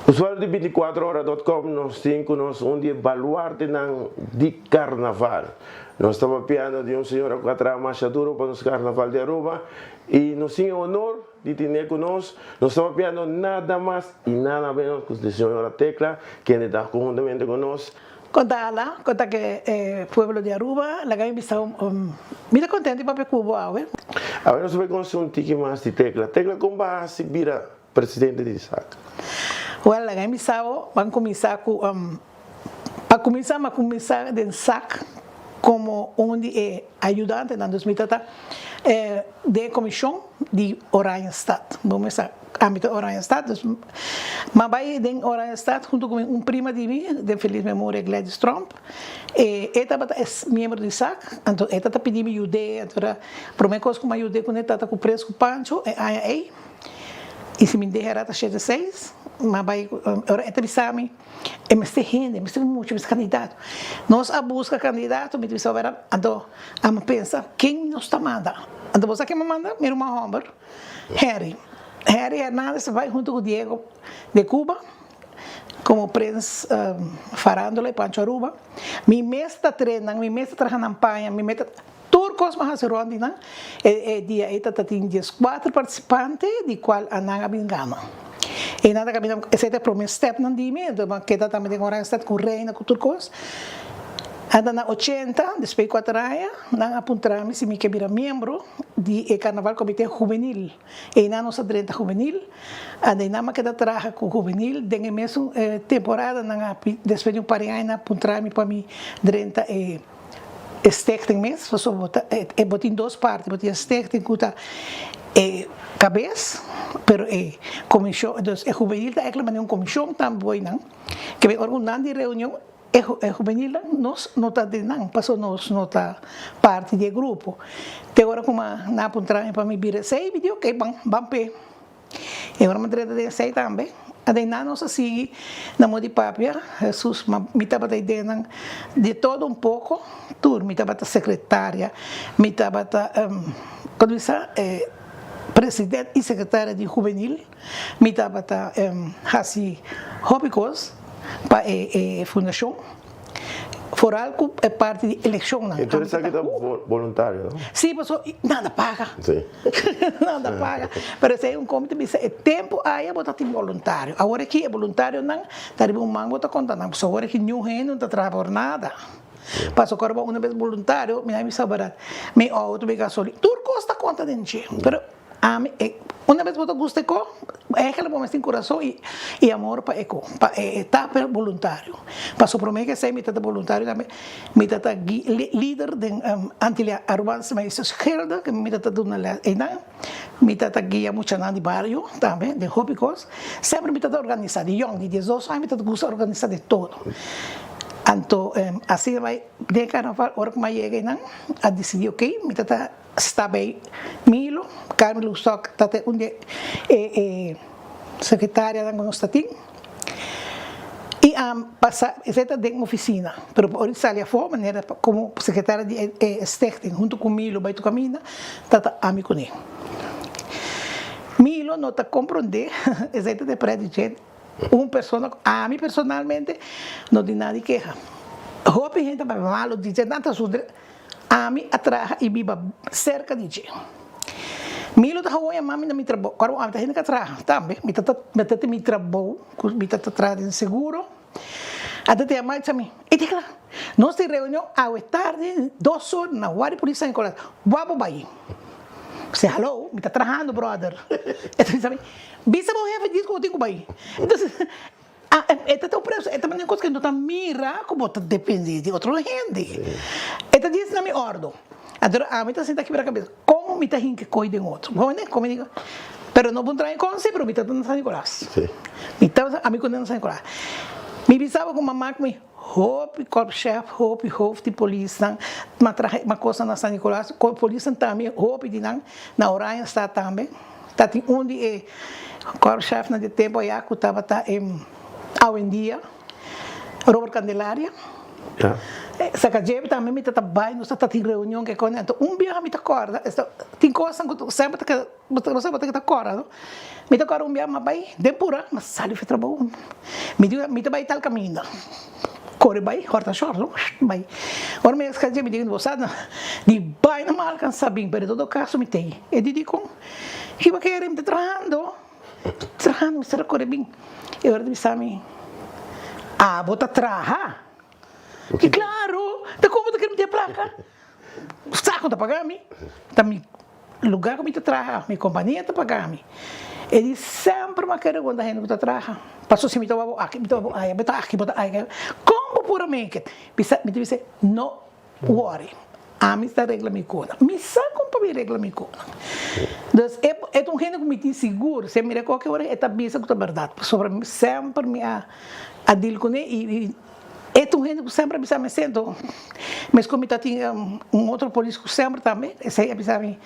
Usuário de 24horas.com nos tem conosco um baluarte de carnaval. Nós estamos piando de senhor que atrás mais duro para o carnaval de Aruba e nos tem o honor de ter conosco. Nós estamos piando nada mais e nada menos que a senhora Tecla, que está conjuntamente conosco. Conta que pueblo de Aruba, la que me está muito contente para Cuba, ¿eh? Agora nós vamos conhecer um tique mais de Tecla. Tecla, como vai se virar presidente de SAC? Well, la que me está, vamos começar com para começar de SAC como ajudante na 2030 de comissão de Oranjestad. Vamos a âmbito Oranjestad, mas vai em Oranjestad junto com prima de mim, de feliz memória, Gladys Trump. Ela é membro do SAC, então ela está pedindo ajuda, então primeira coisa que me ajuda com ela está com o preço com Pancho, e se me deixar até 6, mas vai, ela está me este gente, me muito, me candidato. Nós a busca candidato, me disse agora, então a pensa quem nos está mandando. Então você que me manda, meu irmão Homer, Harry Hernandes vai junto com o Diego de Cuba, como Prince Farándola e Pancho Aruba. Mi mesta treinando, mi mesta trabalhando na Panha, mi mesta turcos mas a ronda, dia esta tem 4 participantes, de qual a nanga bingama. E nada que esse é o primeiro step não dime, que está também de agora está com reina com turcos. Anda na 80, depois 4 anos, não apontar-me se me quebra membro do Carnaval Comitê Juvenil. E na nossa 30 juvenil, anda na que trabalha com juvenil, tem mesmo temporada, depois de par de anos, apontar-me para mim 30 stichting mesmo, botin 2 partes, botin stichting kuta cabeça, pero comissão, então juvenil está reclamando uma comissão também, não? Que vem organizando de reunião juvenil nós não está de não, passou nós não está parte do grupo. Te agora como na apontar para mim vir 6 vídeo, ok, vamos pe. E agora me trata de 6 também. Até na nossa sigue na mão de papia, Jesus, me estava da ideia de todo pouco, tur, me estava secretária, me estava quando isso presidente e secretária de juvenil, me estava assim hobbycos para a fundação. Foral é parte de eleição. Então você aqui está voluntário, não? Sim, mas nada paga. Sim. Nada paga. Mas é comitê que tempo aí botar time voluntário. Agora que é voluntário não, tá de mango botar conta não. Só agora que nenhum não está trabalhando nada. Passou agora uma vez voluntário, me sabe me auto me gasolina. Tudo custa conta de gente. Pero uma vez você gosta de é aquele momento em coração e amor para estar voluntário. Passou por mim que sei metade voluntário também, metade líder de Antilha Arubans, mas esquerda que metade de uma ena, metade guia muito na de bairro também de hobbycos, sempre metade organizada, de young de 18 anos, metade gosta organizar de todo. Então assim vai de carnaval, hora que mais chega não, a decidir ok, metade está bem, Milo, Carmelo Stock, tate onde secretária da Gostatim, e passa essa de oficina, pero por isso ali fora maneira como secretária de Stichting junto com Milo vai tu caminho, tata amigo ne. Milo não tá compreender essa de prédio pessoa a mim personalmente não tem nada de queja. Hope gente vai malo dizer nada sobre a mim atrás e viva cerca de gente. Milo tá hoje a mami na mitra bo, quando a gente que atrás, também, metade mitra bo, metade atrás de seguro. Até tem a mais também. E tem lá, nós temos reunião à tarde, 2 horas na Guarda Polícia em Colado. Vamos vai. Você hello, me tá trabalhando, brother. Então sabe, bisa mo hefe diz como tenho vai. Então esta é o preço, esta é uma coisa que não está mira como está depende de outro gente. Esta diz na minha ordem. Agora a mim está sentado aqui para a cabeça. Como me está rindo que cuide de outro? Bom, né? Como digo, pero não vou entrar em conselho, pero me está dando San Nicolás. Me está a mim quando San Nicolás. Me visava com uma máquina, hope corpo chef, hope de polícia, uma coisa na San Nicolás, polícia também, hope de na Oranha está também. Tá tem onde corpo chef na de tempo aí que estava em ao em dia, Robert Candelaria, Ja. Saka jebe também me tata bai, nós tata tem reunião que quando então dia me tá corda, tem coisa que sempre que você vai ter que tá corda, não? Me tá corda dia mas bai, depura, mas sali foi trabalho. Me tá bai tal caminho. Corre bai, horta chorlo, bai. Ora me escaje me digo você, de bai não mal alcança bem, pero todo caso me tem. E digo, que vai querer me trabalhando, será corre bem. E agora me sabe, bota traha. E claro, da como tu quer me ter placa? Saco tá pagar-me, tá me lugar que me trabalha, minha companhia tá pagar-me. Ele sempre me quer quando a gente tá trabalha. Passou se me tava aqui, bota aí, como puramente. Me disse, no worry. A mim está regla me conta. Me saco para me regla me conta. Então é um gente que me diz seguro, se me recorda qualquer hora é tabisa com a verdade. Sobre sempre me a deal com ele e é um gente que sempre me sento, mas como tinha outro polícia que sempre também, esse aí sabe,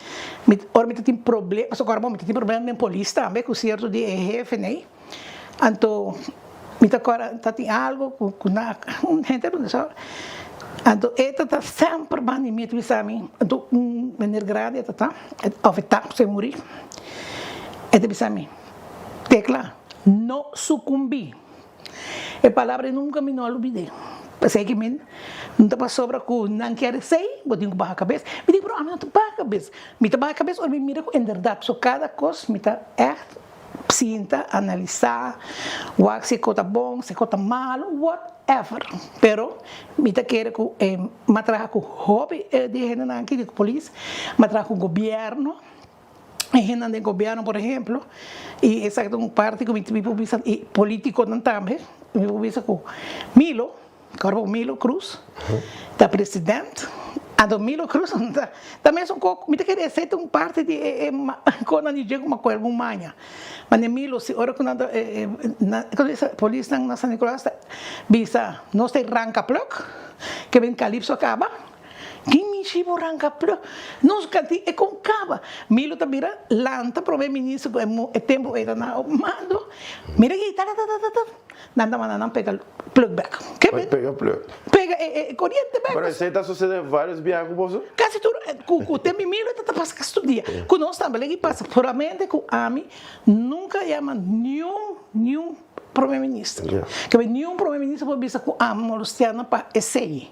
ora me tem problema, só agora me tem problema com polícia também, com certo de jefe, né? Então me agora tem algo com gente não sabe. Então tá sempre banimento, me sabe, então menor grande tá, afetar se morrer. Me sabe, tecla, não sucumbir. A palavra nunca me não olvidei. Pensei que não está sobre que não quer ser, vou ter que baixar a cabeça. Me digo, não estou baixar a cabeça. Me está baixar a cabeça, ou me mira com verdade. So, cada coisa me está sinta, analisar, se está bom, se está mal, whatever. Pero, me está querendo que me traga com hobby de gente aqui, de polícia, me traga com o governo. Hay gente del gobierno, por ejemplo, y esa es un parte que me publica, y político también, me publica con Milo Cruz, está presidente, Milo Cruz, también es un poco, me quería hacer un parte de, cuando yo llego a alguna mañana, pero Milo, si ahora cuando la policía en San Nicolás, visa, no se arranca plug, que ven calipso acaba, que me chivo arranca plug, nos canti é com cava, Milo tá mira lanta pro ministro é tempo era na mando, mira aqui nada mais não pega plug back, que pega plug, pega corrente back. Mas isso está sucedendo vários viagens com você? Quase tudo, com o tempo Milo tá passando todo dia, com nós também que passa, puramente com AMI nunca chama nenhum primeiro-ministro, que nenhum primeiro-ministro pode vir com a Luciana para esse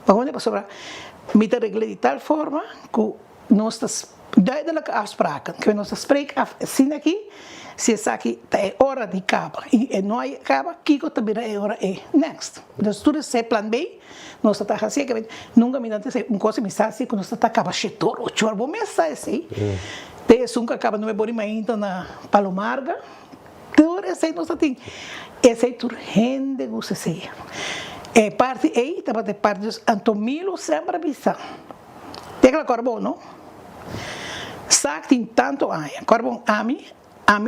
Pagone para sobrar, me regle de tal forma que nós estamos duidelijk afspraken. Que nós spreken af, zien aqui, se essa aqui é hora de capa e não é capa, Kiko também é hora é next. Então tudo é plan B, nós estamos assim que nunca me dante coisa me sabe que nós estamos capa chetor, o chorbo me sai assim. Tem nunca acaba não me bori mais ainda na Palomarga. Tudo esse nós tem. Esse é tudo gente gosta sei. Parte aí, estava de parte dos Antomilo sempre avisa. Tem aquela carbono, sac tem tanto aí, carbono ami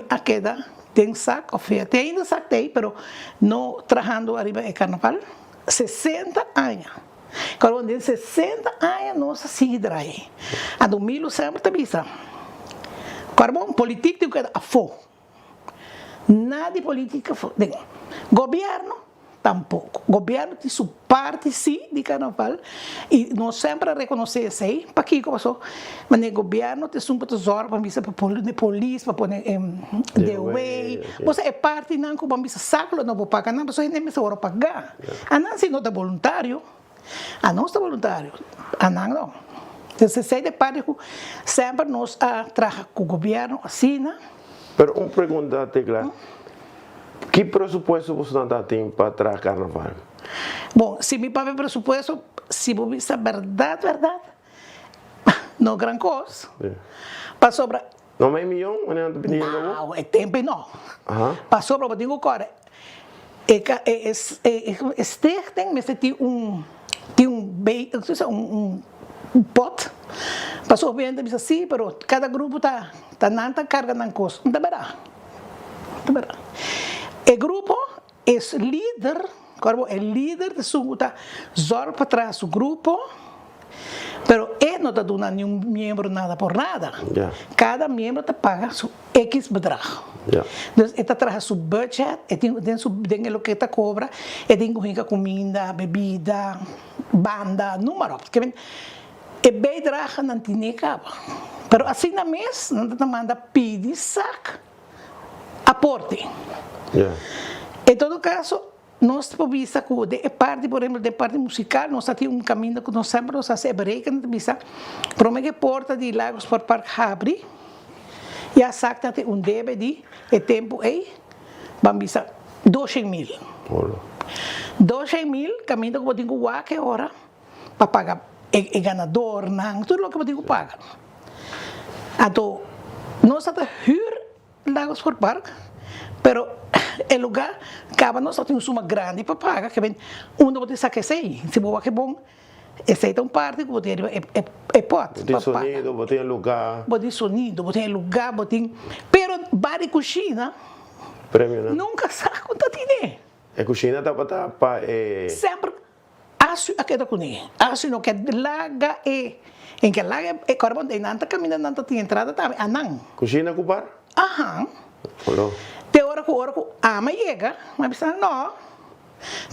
a queda tem sac, oferta tem ainda sac tem, pero não trabajando arriba é carnaval, 60 anos. Carbono tem 60 anos nossa seguida aí. Antomilo sempre avisa. Carbono político tem que a fo. Nada de política, governo tampouco. O governo tem sua parte, sim, de carnaval, e nós sempre reconhecemos isso aí, para que passou, mas o governo tem um tesouro para missa, para a polícia, para the way, você é parte, não, como a missa saco, não vou pagar, não, você nem me pagar. A não se não é voluntário, a não está voluntário, a não. Então, se sai de parte, sempre nós trabalhamos com o governo, assim, né? Pero uma pergunta, Tecla. Que pressuposto você não tem para trazer carnaval? Bom, se me paga pressuposto, se vou ver verdade, não é grande coisa. Para sobra. Não é milhão? Não, é tempo não. Para sobra, eu digo agora. Este tem, mas tem um pot. Para sobra, eu digo assim, mas cada grupo está nanta carga na coisa. Não é verdade. O grupo é líder, de su zorra para trás do grupo, pero no te da ni un miembro nada por nada. Ya. Cada miembro te paga su X bedrag. Ja. Dus esta traja su budget, tiene lo que te cobra, tiene comida, bebida, banda, número. E bijdragen aan die nekaba. Pero assim na mês, não te manda pedir sac, aporte. Ja. Em todo caso, nós podemos de parte, por exemplo, de parte musical, nós temos caminho que nós sempre nos bereiken, bisa, promete porta de Lagos por Park abre, e a sac tem débito de tempo aí, vamos bisa 200.000. 200.000, caminho que eu tenho que hora para pagar o ganador, tudo o que eu tenho que pagar. Então, nós estamos Lagos por Park, pero o lugar acaba nós temos uma grande para pagar, que vem onde você sabe sei, se boa que bom, esse é parte que você pode. Tem sonido, tem lugar. Tem sonido, tem lugar, tem, pero bar e cozinha, prêmio, né? Nunca sabe quanto tem. A cozinha tá para sempre acho aquela cozinha, acho no que laga em que laga é corpo de nanta caminha nanta tem entrada também, anang. Cozinha cupar? Aham. Olá. Te hora que ama chega, mas pensa, não.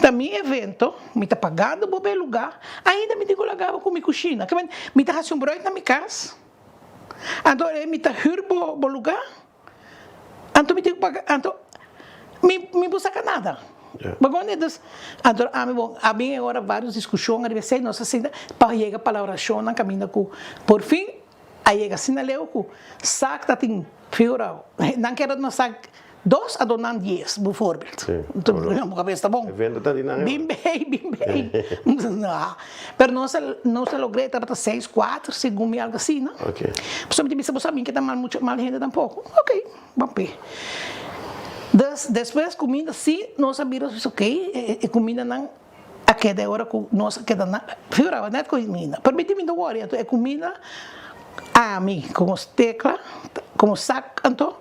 Também evento, me está pagando para o lugar, ainda me digo lagava com minha cozinha, que me está fazendo broito na minha casa. Então, me está hur para o lugar. Então, me digo pagar, então, me busca nada. Então, há bem agora várias discussões, a vezes, nossa assim, para chegar para a oração, na caminho com, por fim, aí chega assim, leu com, sac, tem figura, não quero não sac, 2 a donar 10, por exemplo. Então, está bom? Evento está dinâmico. Bem bem. Não. Mas não se logrei, estava 6, 4, segundo algo assim, não? Ok. Pessoal me disse, você sabe que está mal gente tampouco. Ok, vamos ver. Depois, comida, sim, nós sabíamos, ok, comida não, aqui da hora que nós queda figurava, não é comida. Permite-me não worry, é comida a mim, com os teclas, com o saco, então,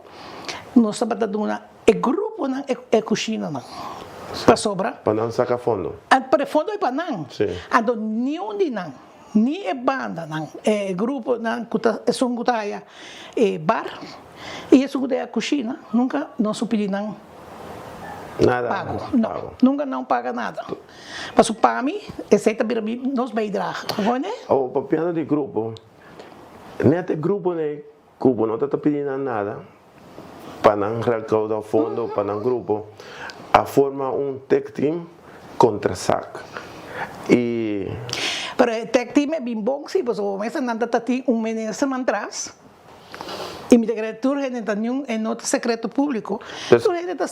nós estamos dando grupo, não é cozinha, não. Para sobrar. Para não sacar fundo. Para fundo é para não. Sim. Então, nenhum de não. Nem é banda, não. É grupo, não, é só um bar. E isso é a cozinha, nunca nós pedimos não nada pago, não, pago. Nunca não paga nada. Mas para mim, esse também nós vai dar, né? O papiano de grupo, nesse grupo né, Cubo não está pedindo nada para não recaudar fundo para um grupo, a forma tech team contra SAC e pero tech team é bem bom, sim, porque o mês não está mês semana atrás. E me decretou em nota secreto público.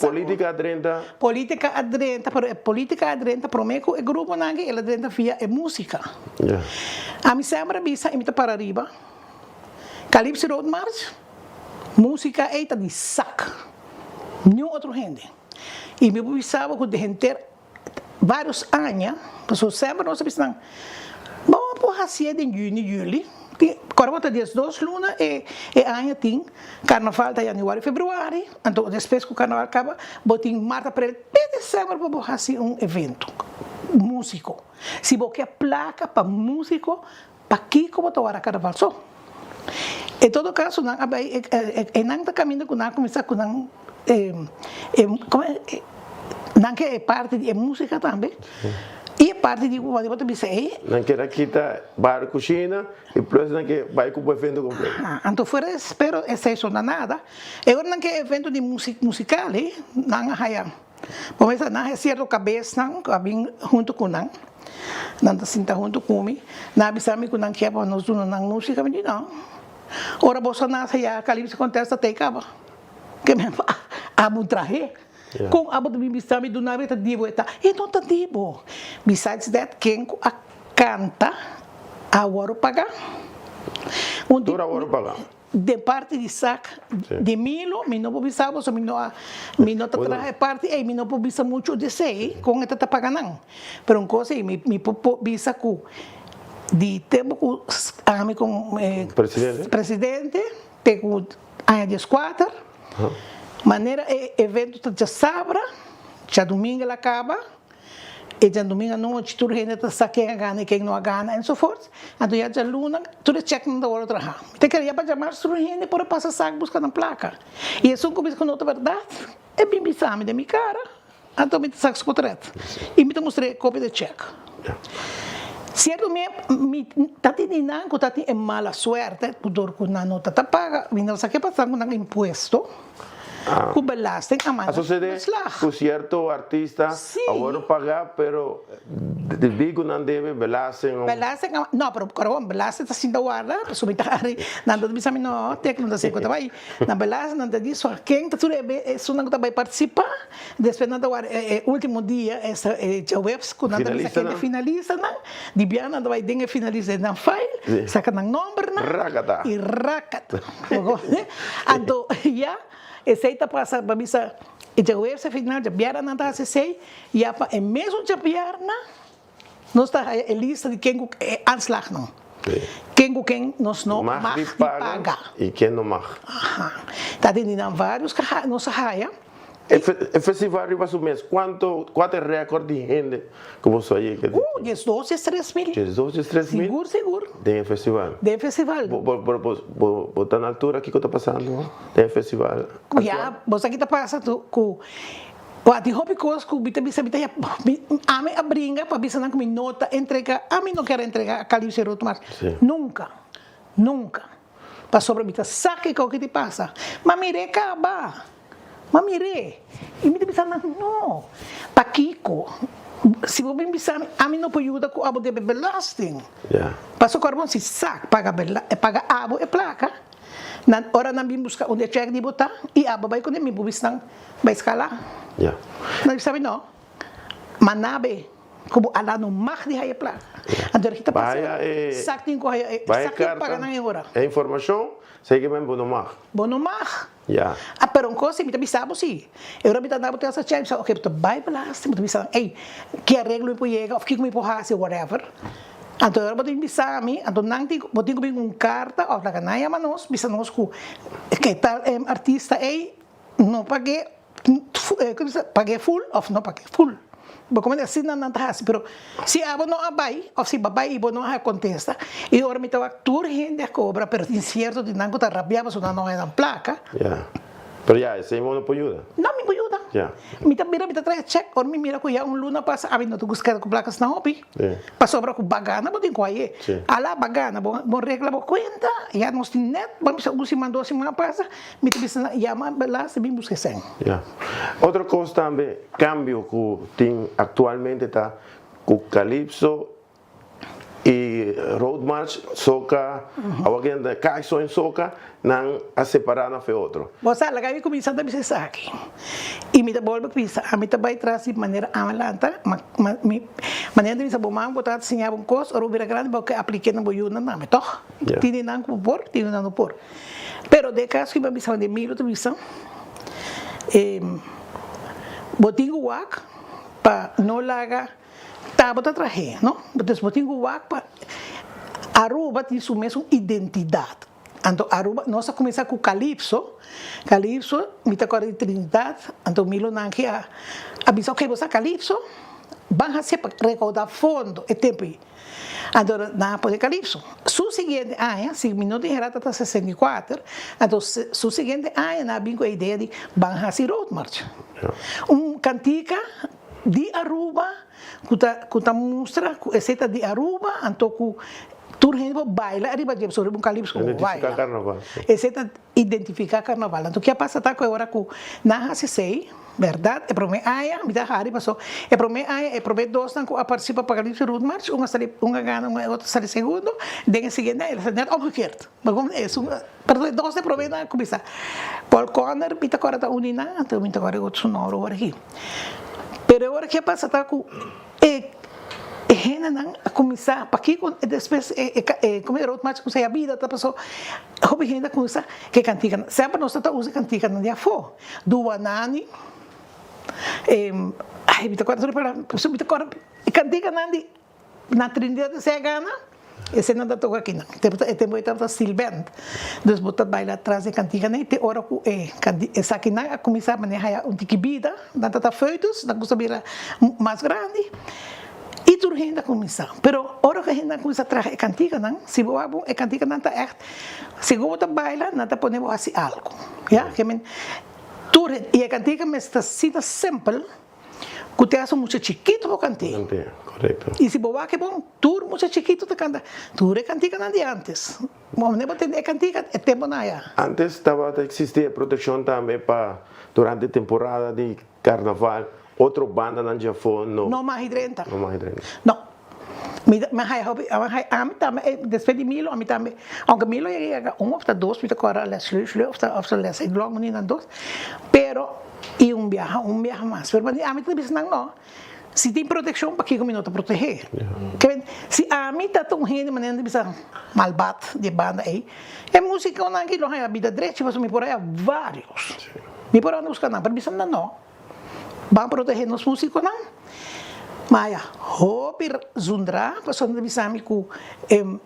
Política adrenta. Política adrenta, pero política adrenta, prometo, é grupo não é adrenta via é música. Yeah. A mim sempre visa e me para arriba. Calypso Road March, música eita de sac. Nenhum outro gente. E me avisava que de gente vários anos, pessoas sempre não sabiam. Bom, por assim em junho, julho. Corrota dias 2 lunas e ano tem carnaval de janeiro e fevereiro, então depois que o carnaval acaba, botem março, abril, dezembro para fazer evento músico. Se você quer placa para músico, para que como toar a carnaval só. Em todo caso, não está caminhando com não começar com não que é parte de música também. E a parte de como eu te disse, não quer quitar bar cozinha e depois não quer vai com o evento completo. Então fora espero essa isso não nada. Agora não quer evento de musical, não há. Vamos ver não é certo cabeça não, vim junto com não. Não está senta junto comigo. Não avisamos que não quer para nós não música não. Ora você não já Calypso contesta tem caba. Que me abu traje. Com a boa me do nada está divo está então está divo. Besides that, quem a canta a hora pagar. Dura hora pagar. De parte de sac de Milo, me não publicava, só me não traje parte e me não publica muito de sei com esta tá pagando. Pero um coisa me publica com de tempo com presidente, pego a 14. Maneira evento já sabra, já domingo ela acaba, e já domingo à noite, tudo gente está quem a gana e quem não a gana, e so forth. Então, já luna, tudo check não dá hora trabalhar. Então, queria para chamar tudo gente para passar saco buscando placa. E isso começa com outra verdade, é bem bizarro de minha cara. Então, me saco o portreto. E me mostrei cópia de check. Certo, me tá tendo que tá tendo mala suerte, por na nota tá paga, me não sabe passar com imposto. Que belasting a mano. Sucede que cierto artista agora pagar, pero de bigo não deve belasting. Belasting, não, pero caramba, belasting tá sendo guarda, subitari, nada de bisami no, tecno da seco vai. Na belasting nada disso, quem tá tudo é isso não tá vai participar. Depois nada guarda, último dia essa webs com nada bisa que finaliza na, de biana nada vai dengue finaliza na file, saca na número na. Rakata. E rakata. Então, já essa passa para bisa e já o esse final já biara não tá se já para é mesmo já biara não está a lista de quem anslag não quem nós não mag paga e quem não mag tá tendo vários que não saia o festival arriba su mês quanto recorde de gente que você aí que 12 3 mil 12 3 mil seguro de festival botar na altura que está passando de festival já você aqui está passando com o hobby coisa que bisa a me abringa para bisa não me nota entrega a mim não quero entregar a Calypso Roadmarch nunca para sobrevita saque o que te passa mas mire acaba mamire, e me disse não, Paquico, se você me disse a mim não pode ajudar com abo de belasting, passou carbono se sac paga abo e placa, na hora não me busca onde check de botar e abo vai quando me busca vai escalar, não sabe não, manabe como ala no mag de a placa, então aqui está passando, sac tem que pagar na hora, a informação segue bem bono mag. Ja. Pero een cosa, me sabe sim. Eu me dá botar essa chance, ok, tu vai belasting, me bisa, ei, que arreglo me pode of que me pode fazer whatever. Então eu botar me sabe, então não tem, botar comigo carta, ou la ganaya manos, bisa nos que tal artista ei, não paguei, paguei full, of não paguei full. Como assim não tá assim, pero se abo não abai, ou se babai ibo não contesta, e agora me tava tur gente a cobra, pero incierto de não tá rabiava, so não é na placa. Pero ya, esse não pode ajudar. Não me ajuda. Me tá traz check, or me mira que já luna passa, a mim não tu buscar com placas na hobby. Passou para com bagana, botem com aí. Ala bagana, bom regla, bom conta, já nós tem net, vamos usar mandou assim uma passa, me te bisa chama lá, se bem buscar sem. Outra coisa também, cambio que tem atualmente tá com Calypso e Roadmarch, soca, alguém da caixa em soca, não a separar na fe outro. Você lá vai começar a dizer aqui. E me dá volta que pensa, a mim também traz de maneira amalanta, maneira de saber mais botar assim a coisa, ou vira grande porque apliquei na boiuna não, mas toh, tinha não por, tinha não por. Pero de caso que me bisa de mil outra bisa, botinho wak para não largar tá bota traje, não? Então botinho wak para Aruba tem sua mesma identidade. Então, Aruba, nós começamos com Calypso, me tá com a Trinidade, então Milo não quer avisar que você Calypso, van a ser para recaudar fundo, é tempo. Então, não pode Calypso. Su seguinte ano, se minuto de gerata está 64, então, su seguinte ano, não vem com a ideia de van a ser Roadmarch. Cantica de Aruba, que tá mostra, receita de Aruba, então, tur gente baila arriba de sobre Calypso como baila. Carnaval. Esse é identificar carnaval. Então o que passa tá agora com na sei, verdade? É prome aia, me dá hari passou. É prome aia, é prome dois não a participa para Calypso Roadmarch, uma gana, uma outra sai segundo, den seguinte ela net omgekeerd. Maar como é isso, perdão, dois de prome na começar. Paul Conner, me tá agora tá unina, então me tá agora outro sonoro agora aqui. Pero agora que passa tá com gente não começar para aqui depois como é Roadmarch com a vida tá passou hobby gente começar que cantiga sempre nós tá usa cantiga no dia fo do banani ai me tá agora cantiga na Trinidade se gana esse não dá toca aqui não. Tem muita silbent. Dus botar baila atrás de cantiga nem te ora ku essa aqui não começar a manejar tikibida, não tá feitos, não custa vira mais grande. E tu ainda começar. Pero ora que ainda começa a trazer cantiga não, se boa cantiga não tá echt. Se gosta baila, não tá ponemos assim algo. Ja, que men tu e a cantiga me está sendo simple. Que te hace muito chiquito para cantar. Correcto. E se boa que bom, tu muito chiquito te canta. Tu cantiga não de antes. Mas não tem cantiga é tempo na ya. Antes existia proteção também para durante a temporada de carnaval. Outra banda não já foi no. Não mais 30. Não mais 30. Não. A mim também, depois de Milo, a mim também. Aunque Milo chega ou dois, porque agora les longo nem dois. Pero e viaja mais. Pero a mim também não. Se tem proteção, para que eu me nota proteger? Se a mim está tão gente, maneira de bisa malbat de banda aí, é música não que não é a vida direita, mas me por aí vários. Me por aí não busca nada, para bisa não. Vão proteger nos músicos não. Mas hopir zundra, passando de bisami ku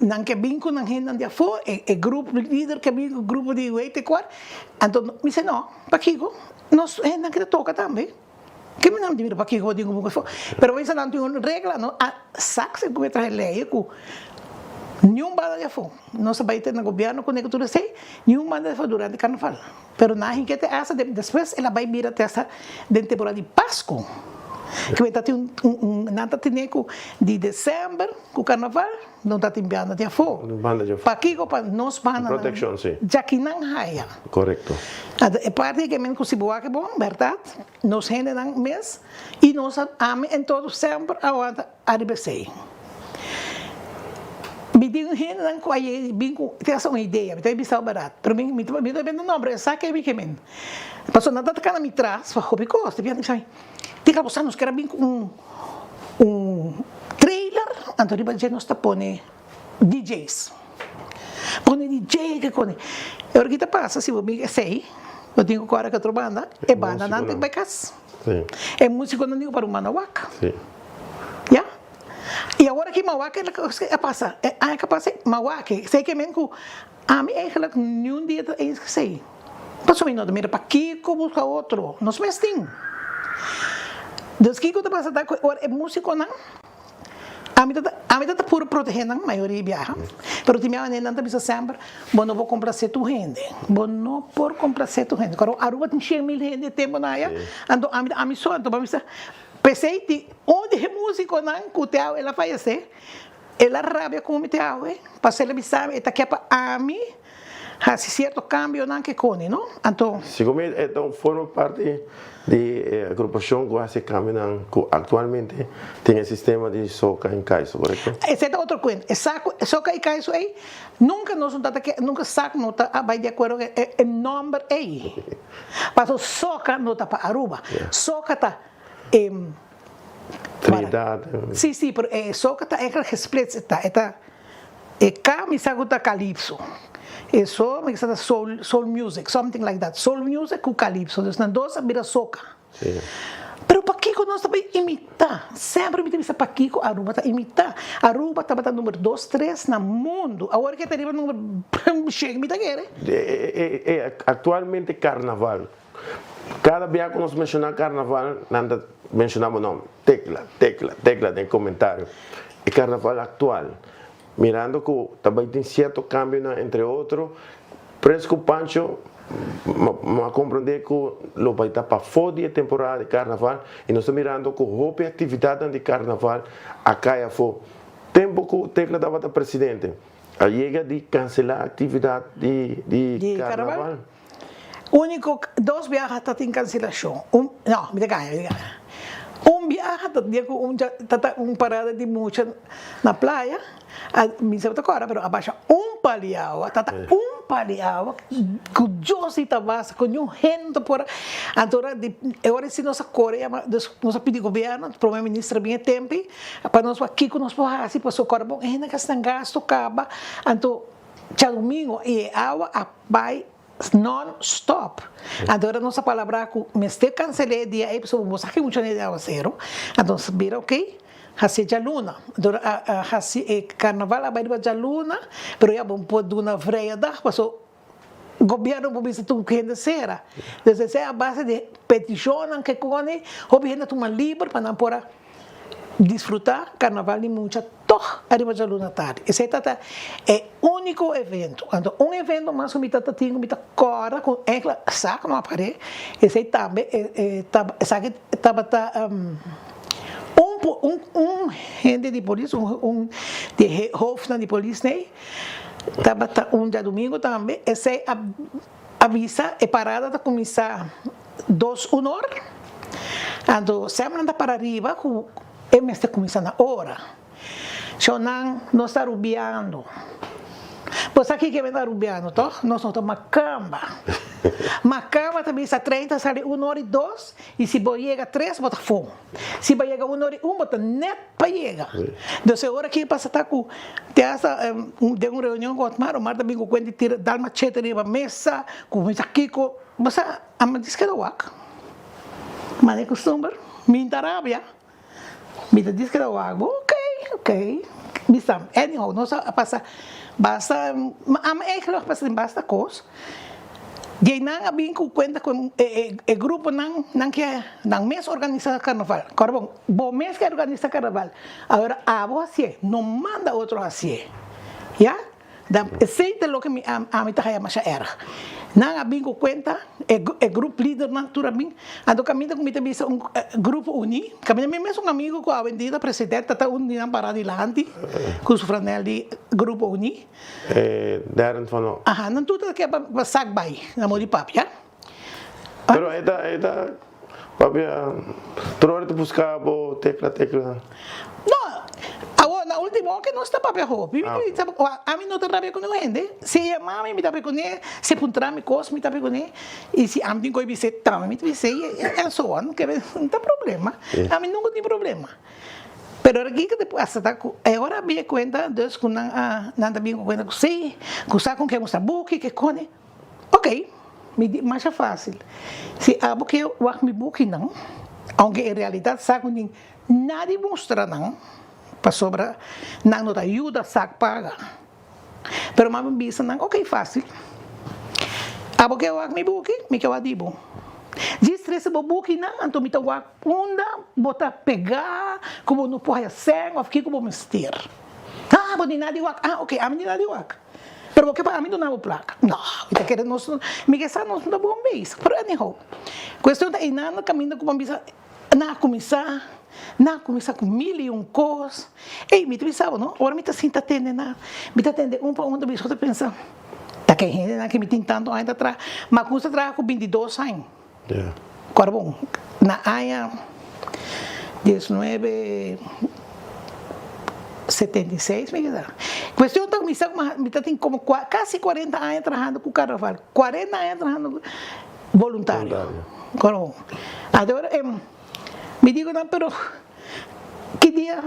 nang que binco nang hen nang dia fo grupo líder que binco grupo de 84. Então me disse não, paquigo, nós nang que toca também. Que me não de vir paquigo digo como foi. Pero isso não tem uma regra, não. A sax se pode trazer lei ku nenhum banda dia fo. Nós vai ter no governo com negócio sei, nenhum banda foi durante o carnaval. Pero na gente que essa depois ela vai vir até essa de temporada de Páscoa. Que vai ter nada tineco de dezembro, com o carnaval, não está timbiando de fogo. Para aqui, para nós, para proteção, sim. Já que não há. Correto. É parte que mesmo se boa que bom, verdade? Nós generam mês e nós amamos em todo sempre aguanta a aniversário. Me digo generam com aí, tem essa uma ideia, me tem visto barato. Para mim, me estou vendo nome, sabe que é que mesmo. Passou nada de cara me traz, foi hobby costa, viu? Tika po sanos kaya bing trailer, anto riba dyan nos tapone DJs. Pone DJ que cone. E ora kita passa se bumi sei, eu tenho agora que banda, e banda não tem bacas. Sim. É músico não digo para o manawak. Sim. Ya? E agora que mawak é passa, é capaz mawak, sei que mesmo a mim é que nenhum dia é sei. Passou minuto, mira para Kiko busca outro, nos mestim. Dos Kiko te passa agora é músico não? A mim tá puro protegendo a maioria viaja. Pero ti me vai nem bisa sempre, bom não vou comprar tu rende. Bom não por comprar tu rende. Agora Aruba tem 100.000 rende tempo na ya. Ando a mim só então vamos pensei ti onde é músico não cuteu ela fallecer. Ela rabia com o teu, passei ela bisa eta que para a mim se certo cambio não que cone, não? Então, segundo então forma parte de agrupação que hace cambio atualmente tem sistema de soca em caixa, correto? Esse é outro coisa. Soca em caixa aí nunca nós nunca saco nota vai de acordo é número aí. Passo soca nota para Aruba. Soca tá Trinidad. Sim, pero soca tá é que split tá camisa tá calypso. Eso me gusta soul music, something like that. Soul music com calypso. Então, nas duas vira soca. Sim. Pero Paquico nós também imitar. Sempre me disse Paquico, Aruba está imitar. Aruba está batendo número 2, 3 no mundo. Agora que tem número chega me daquele. Atualmente carnaval. Cada vez que nós mencionamos carnaval, nós mencionamos o nome. Tecla de comentário. É carnaval atual. Mirando que também tem certo cambio entre outros, parece que o Pancho me compreender que lo vai estar para fora da temporada de carnaval e nós estamos mirando que a atividade de carnaval acá foi tempo que o Tecla estava presidente, a chega de cancelar a atividade de carnaval. Único, 2 viajes está em cancelação. Não, me diga. Viaje, parada de mucha na praia, me sabe agora, pero abaixa paliao, paliao, que eu se tabasa, com gente por, agora se nossa Coreia, nossa pedido governo, para o ministro bem tempo, para nós aqui com nós assim, para socorrer bom, ainda que estão gasto acaba, então, já domingo e água vai non-stop. Agora nossa palavra me este cancelei dia aí, pessoal, vamos aqui muito de aguaceiro. Então, vira ok. hasi jaluna. Hasi carnaval abai jaluna, pero ya bom pôr duna vreia da, passou governo precisa tu gente será. Desde ser a base de petição que cone, o gente toma livre para não poder desfrutar carnaval de muita toh arriba de luna tarde. Esse é único evento. Quando evento mais o mita tinha mita cora com ela saca no aparelho. Esse também sabe tava gente de polícia, de hoofd de polícia, né? Tava dia domingo também. Esse avisa é parada da começar 2 honor. Ando semana para arriba com está começando na hora. Não está rubiando. Pois aqui que vem rubiando, tá? Nós não estamos macamba. Macamba também está 30, sai 1 hora e 2. E se você chega 3, bota fome. Se você chega 1 hora e 1, bota net para chegar. Então, se hora que passa tá com de uma reunião com o Mar também com quando tira dá machete na mesa, com isso aqui com você a me diz que não wak. Mas é costume, mintarabia. Me diz que era água, ok. Me sabe, anyhow, nós passa, basta, basta coisa. De não bem com conta com o grupo não que não mês organiza carnaval. Agora bom mês que organiza carnaval. Agora a você não manda outro assim, já? Sei lo que a mim tá mais era. Não bem com conta é grupo líder natura bem. Ando caminho com mita bisa grupo uni. Caminho mesmo amigo com a vendida presidente tá uni na parada dilante com o franel de grupo uni. Darren van. Aha, não tudo que é sag bai, na modi papi, já? Pero eda papi, tu hora de buscar bo tecla. Não. Na última que não está para roupa. A mim não trabalha com ninguém. Se a mãe me trabalha com ele, se puntar me coisa me trabalha com ele. E se a mim tem coisa você também me trabalha, é só não tem problema. A mim nunca tem problema. Pero aqui que depois está agora me conta Deus com nada bem conta com sei, com sabe com que mostra book que cone. Ok, mais é fácil. Se a book eu me book não, aunque em realidade sabe com nada mostra não. Para sobra, não te ajuda, sabe paga. Pero mas me disse não, ok, fácil. A boca eu me buque, me que eu adibo. Diz três buque não, então me tawa onda, bota pegar, como não pode ser, ou ficar como mistério. Ah, vou dinar de wak, ok, a mim dinar de wak. Pero porque para mim não é placa. Não, está querendo nós, me que sabe nós não bom bem. Pero anyhow, questão da inana caminho com uma na começar. Não, começar com 1001 coisas. Ei, me pensava, não? Agora me está assim, atendendo, me está atendendo para um, dois, outro pensa. Tá que gente que me tem tanto ainda atrás, mas custa atrás com 22 anos. Agora bom, na área 1976, me diz. Questão da comissão, me está tem como quase 40 anos trabalhando com o carnaval, 40 anos trabalhando voluntário. Agora, me digo, não, pero que dia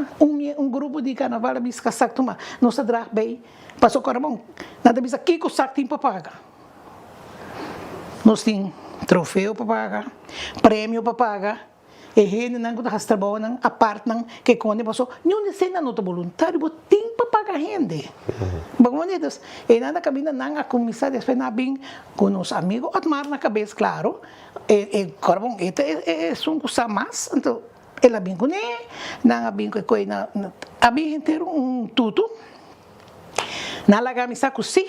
grupo de carnaval me escassar tomar, não se drag bem, passou carnaval, nada bisa que o saco tem para pagar. Nós tem troféu para pagar, prêmio para pagar, e gente não está trabalhando, a parte não que quando passou, não cena não voluntário, mas tem para pagar gente. Bom, e nada caminha não a comissão depois na bem com os amigos, atmar na cabeça, claro. Carnaval é um coisa mais, então ela bem com ele, não bem com coisa, a bem inteiro tudo, na laga me saco sim.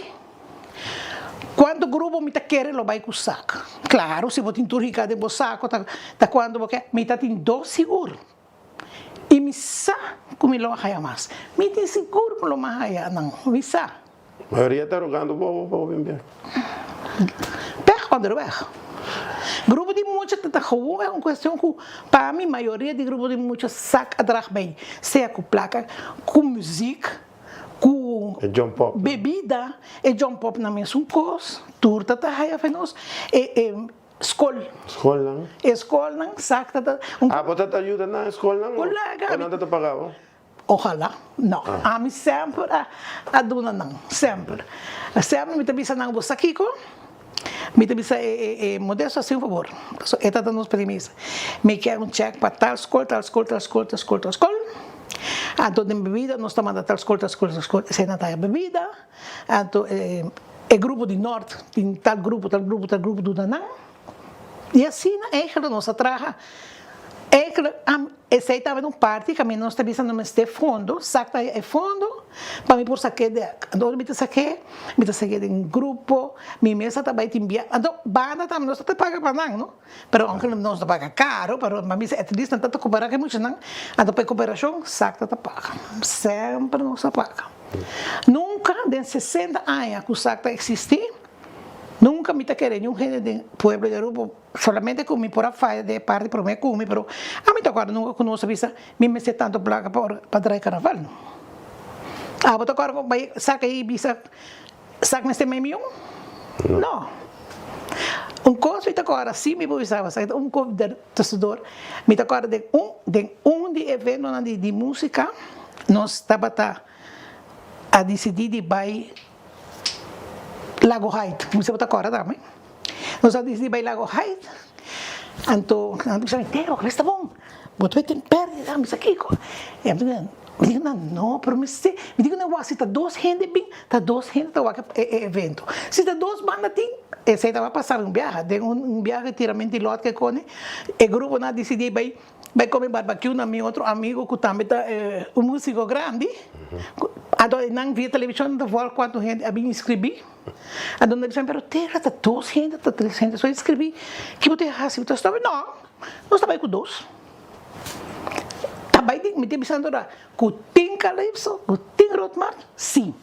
Quando o grupo me quer, ele vai com o saco. Claro, se você tem tudo de o saco, tá quando você me tem 2 seguro. E me sa como ele vai mais. Me tem seguro como ele vai não, me sa. A maioria está rogando para bem. Pega quando eu vejo. Grupo de muitos é uma questão que para mim a maioria de grupo de muitos saca atrás bem, seja com placa, com música. Com bebida, e John Pop na mesma coisa, turta tá aí apenas, escola. Escola? Escola não, saca tá. Você te ajuda na escola não? Colega. Ou não te pagava? Ojalá, não. A mim sempre a dona não, sempre. Sempre me tabisa não você aqui com, me tabisa modesto assim, por favor. Esta dando os permissões. Me quer cheque para tal escola. Então, de bebida, nós estamos a tal escola, sem a bebida. Então, é grupo de norte, tem tal grupo do Danang. E assim, a nossa traja. Esse estava num parte, que nós estamos pensando neste fundo, sacta é fundo, para mim por saque de, então me saque de um grupo, minha mesa também te envia, então banda também nós te paga para não, pero aunque nós te paga caro, pero mas at least não tanto comparar que muito não, então para cooperação sacta te paga, sempre nós te paga. Nunca de 60 anos que o sacta existe. Nunca me querer nenhum gente de pueblo de Aruba, solamente comi por a falha de parte, pero me comi, pero a mim agora nunca conheço visa, me sei tanto placa para trazer carnaval. Vou agora vai saca aí visa, saca neste meio? Não. Coisa me agora sim me visava, sabe, testador, me agora de evento de música, nós estava a decidir de vai Lago Height, você botar agora também. Nós decidimos ir Lago Height. Então, me entero, que está bom. Botou tem perda, me aqui. Me digo, não, pero me digo, não, se está duas gente bem, está duas gente é evento. Se está duas bandas tem, esse aí vai passar viagem, tem viagem tiramento de lote que cone. O grupo não decidiu vai comer barbecue na meu outro amigo que também tá músico grande. Então, não via televisão, não vou quanto gente havia inscrevi. Então, eles disseram, pero terra, está duas gente, está três gente, só inscrevi. Que você acha? Você estava? Não, nós estamos com dois. Também me tem pensando agora, que tem Calypso, que tem Rotmar, sim.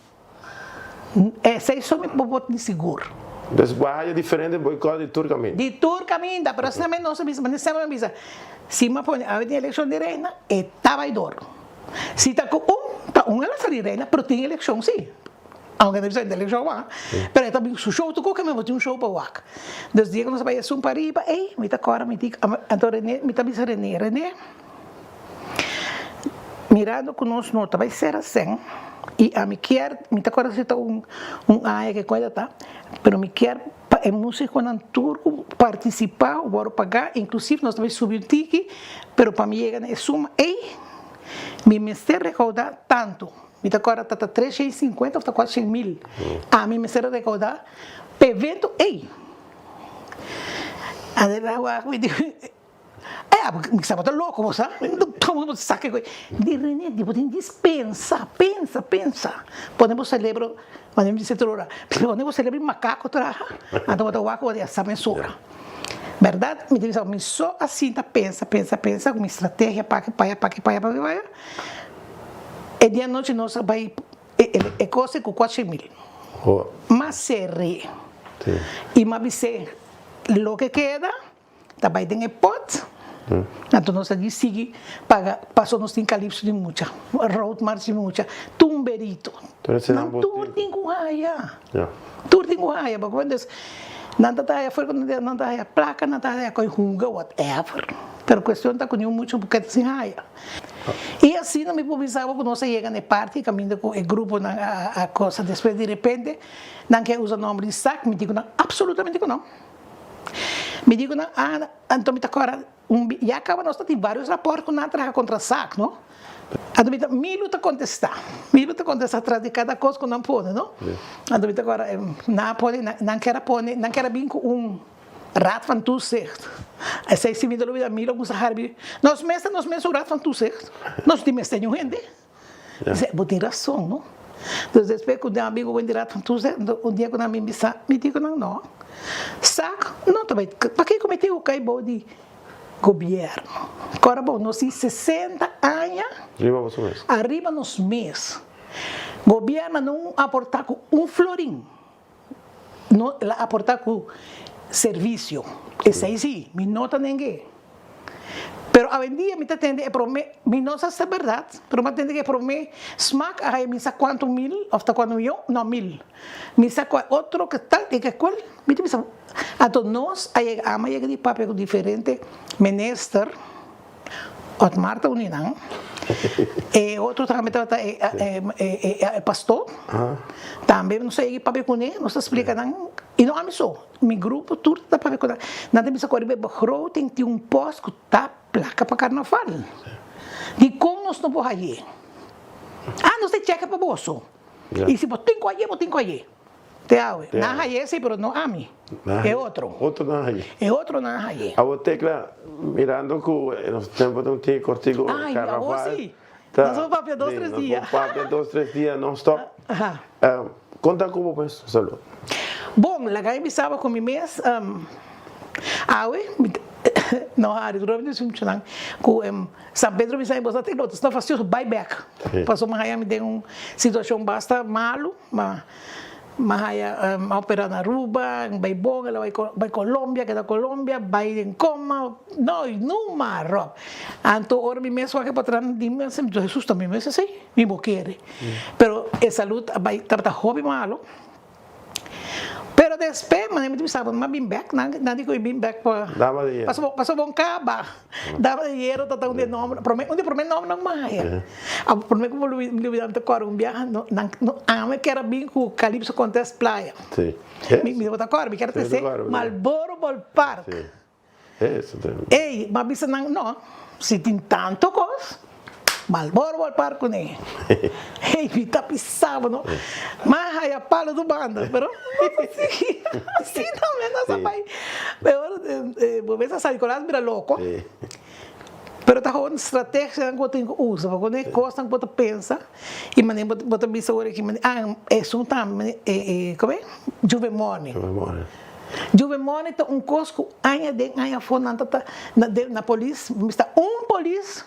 Esse aí só me pode de seguro. Desbaia diferente do boicote de Turcaminda. De Turcaminda, pero também não sabia, mas não sabia. Se me põe a eleição de reina, estava aí dor. Se está com eleição de reina, pero tem eleição sim. Aunque não sei de eleição lá. Pero também o show, tu que me botou um show para o Waka. Dos dias que nós vamos para Riba, me está agora, me diz, então René, me está dizendo René, mirando que nós não vai ser assim. E a me quer, me está agora se está área que coisa tá, pero me quer é músico na turco participar, bora pagar, inclusive nós também subir o ticket, pero para mim chega na suma, me mestre recaudar tanto, me tá agora tá 350 ou tá 400 mil, a mim mestre recaudar, para evento, a de lá me digo, me estava tão louco, você sabe? Todo mundo sabe que de René, podemos pensa. Podemos celebrar, podemos dizer toda hora, podemos celebrar macaco traja, então o waco de essa mensura. Verdade? Me diz, me só assim pensa, com minha estratégia para. E dia noite nós vai é coisa com 400 mil. Mas se ri. E mas se lo que queda, também tem pot. Então nós ali sigue passou nos tem Calypso de muita, Road March de muita, Tumberito. Não tudo tem guaia. Tudo tem guaia, porque quando não tá foi quando não tá placa, não tá com runga whatever. Pero questão tá com muito porque assim raia. E assim não me publicava que nós chega na parte caminho com o grupo na a coisa depois de repente não quer usar o nome de sac, me digo não, absolutamente não. Me digo não, então me tá agora e acaba nós tem vários raportes com nada contra SAC, não? Então me luta contestar atrás de cada coisa que não pode, não? Então agora não pode, não quer pôr, não quer vir com rat van toezicht. En zij zien we de mil op harbi. Nós mesmos o rat van toezicht. Nós temos tenho gente. Você tem razão, não? Então depois quando um amigo vem de rat van toezicht, dia quando me digo não. SAC, não também. Para que cometeu o caibo de governo? Agora bom, nós temos 60 anos. Arriba nos meses. Governo não aportar com florim. Não aportar com serviço. Esse aí sim, me nota ninguém. Pero a vendia me atende e promete, me não sei se é verdade, pero me atende que promete, smack, aí me sabe quanto mil, ou está quanto milhão, não 1000. Me sabe outro que tal, e que qual, me diz, então nós, aí a mãe de papel diferente, minister, ou Marta Uninang, e outro também é pastor, também não sei papel com ele, não se explica não. E não é só, meu grupo tudo está para ver. Não tem que correr tem que ter posto que tá placa para carnaval. E como nós não podemos ir? não se checa para bolso. Yeah. E se botinho allí. Te hago. Nada ese, pero no a mí. Es otro. Outro não aí. Es otro nada allí. A Tecla, mirando que nos tempos de um dia cortigo Ai, carnaval. a vos sí. Nós vamos para 2, 3 dias. Nós vamos para 2, 3 dias non-stop. Ajá. Conta como pues, salud. Bom, la que empezaba con mi mes, não, Harry, durante esse funcionário, com São Pedro me saiu bastante notas, não fazia o buyback. Passou uma raia me deu uma situação bastante malo, mas raia operar na Aruba, vai bom, ela vai Colômbia, que da Colômbia, vai em coma, não marro. Então, ora me mesmo que para trás de mim, Jesus também me assim, me quer. Pero a saúde vai tratar hobby malo. Pero después, me sabe, mas bem back, nadie que bem back para. Dava dinheiro. Passou bom caba. Dava dinheiro, tá um de nome, onde promete nome não mais. A promete como Luiz de Colombia, não, a que era bem com Calypso Contest Playa. Sim. Me botar cor, me quero dizer Marlboro Ballpark. Sim. Isso também. Ei, mas bisa não, se tem tanto coisa. Marlboro Ballpark né? Ei, me tá pisando, não? Mas aí a pala do banda, pero assim também nossa pai. Pero vez a Nicolás vira louco. Pero tá rolando estratégia que eu tenho que usar, porque quando costa que você pensa e mané bota bisa agora que é só também como é? Juve Morning. Juve Morning tá cosco anha fora na polícia, está polícia,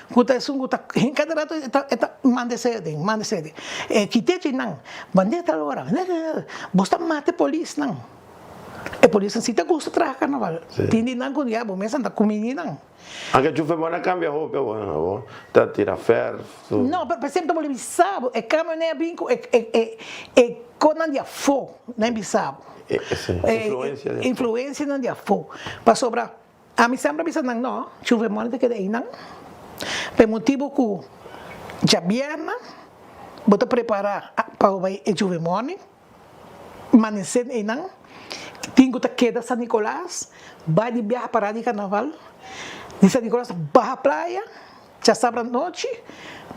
Kuta sunguta cada rato eta mande sede. Kitete nang bandeta agora. Bosta mate polícia nang. Polícia se tá gosta tra carnaval. Tindi nang kun yabo mesa anda comini nang. Anche Juve Morning cambia roupa, bueno, tá tira ferro. Não, por exemplo, você bisabo, caminhonete binco conan dia fo, nem bisabo. Influência não dia fo. Para sobra a mim sempre bisa nang no, Juve Morning que daí nang. Por motivo que já vierna, vou preparar para o Juve Morning, amanhecer e não, tenho que quedar São Nicolás, vai de viajar para de carnaval, de São Nicolás vai à praia, já sábado à noite,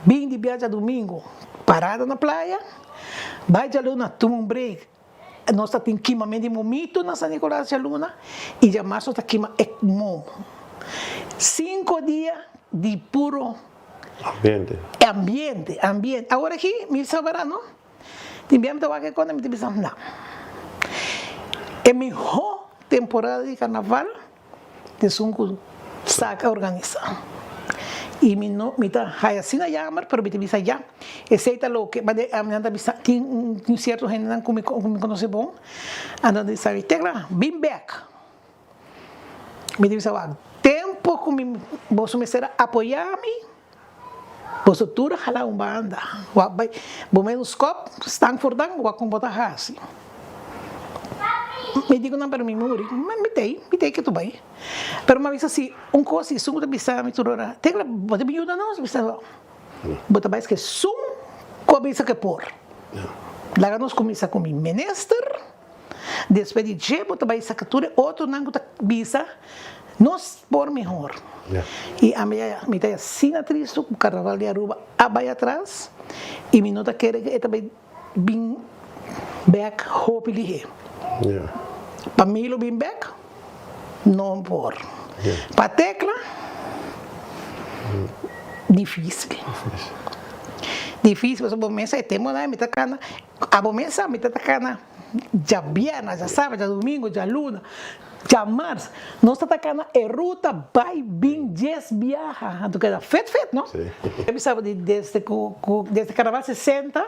vim de viagem domingo, parada na praia, vai de luna, toma break, nós temos queima de momento na São Nicolás de luna, e já março está queima ECMO. 5 dias de puro ambiente. Agora aqui, me saberá, não? Tivemos que quando me tivemos não. É a melhor temporada de carnaval de Sunco saca organizar. E me tá assim a chamar, pero me tivemos já. Aceita lo que, mas a minha tem certo gente que me conhece bom, andando de sabe, Tecla, bem back. Me tivemos tempo que você me será apoiar-me, você tudo jalar uma banda, vou menos cop, Stanford dan, vou combotar assim. Me digo não para mim, mas me tem que tu vai. Pero me avisa assim, coisa assim, sumo da bisa me turora, tem que botar me ajuda não, bisa, botar mais que sum, começa que por. Lá nós começa com mi menester, depois de je, botar mais sacatura, outro não botar bisa. Nós por melhor. E a minha está assim atriz, o carnaval de Aruba vai atrás, e me nota que é também bem back, hope lihe. Para mim, o bem back, não por. Para Tecla, difícil. Difícil, mas a bomesa é tema, né? A bomesa me tá cana. Já viernes, já sábado, já domingo, já luna. Já março, nós estamos atacando a ruta, vai, bem, 10 viaja. Então, queda feito, não? Sim. Eu pensava desde carnaval 60,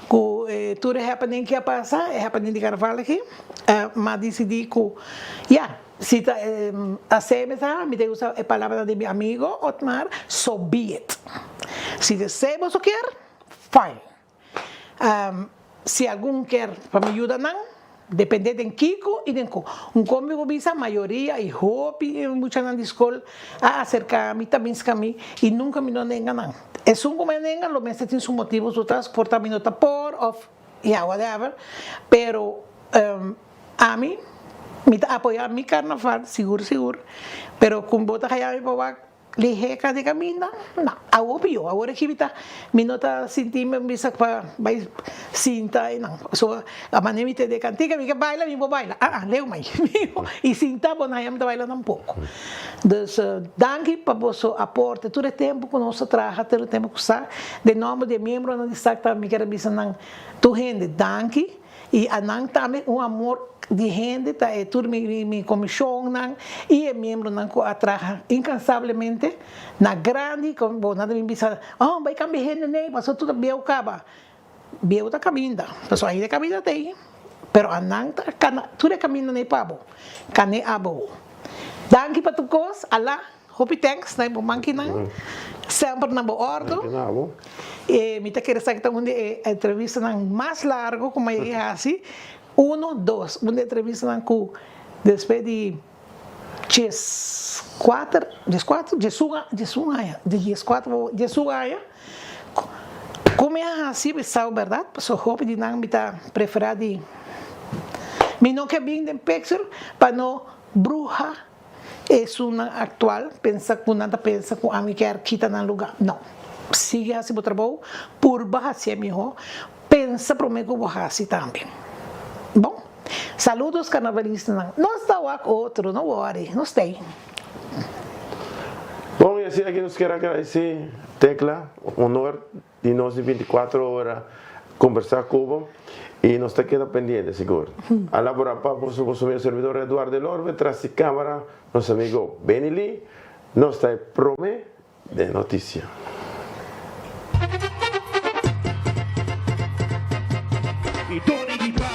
que tudo é happening que ia passar, é happening de carnaval aqui, mas decidi que, se a CMSA me deu a palavra de meu amigo Otmar, so be it. Se você quer, fine. Se algum quer para me ajudar, não. Depende de Kiko e de comigo visa a maioria e hope muita na escola a acercar-me também e nunca me não enganam. É como me enganam, lo menos tem seus motivos do transportar me nota por of whatever, pero a mim me apoiar mi carnaval seguro, pero com bota já me ligeca de camina, não, a opio, agora que está, me nota sentir me bisa para vai cinta e não, so a maneira de cantiga me que baila, me vou baila, leu mais, e cinta bom aí me baila um pouco, dus danke para vosso aporte, todo o tempo que nós trabalha, todo o tempo que está, de nome de membro não destaca me quero bisa não, tu gente danke e a não também amor de gente tá é tudo me comissão não e é membro não que trabalha incansavelmente na grande como nada me bisa vai cambiar gente nem passou tudo bem acaba bem tá caminhando pessoal aí de caminho tem pero a não tá tudo caminho nem pabo cane abo danke para tu cos ala hope thanks na bom máquina sempre na boa ordem e me tá querendo saber que onde a entrevista não mais largo como é assim 1, 2, uma entrevista na cu depois de 4, 10 anos, como é assim, sabe verdade? Só hope de não me tá preferado de me não quer bem de pixel para não bruxa é uma atual pensa que nada pensa que a mim quer quitar no lugar não sigue assim o trabalho por baixo é melhor pensa para mim que vou assim também. Bom, saludos carnavalistas. Não está o outro, não worry, não tem. Bom, e assim aqui nos quero agradecer, Tecla, honor de nós de 24 horas conversar com você e nós está quedando pendente, seguro. A laborar para o meu servidor Eduardo Lorbe, traz de câmera, nosso amigo Benny Lee, nós está promê de notícia. E Tony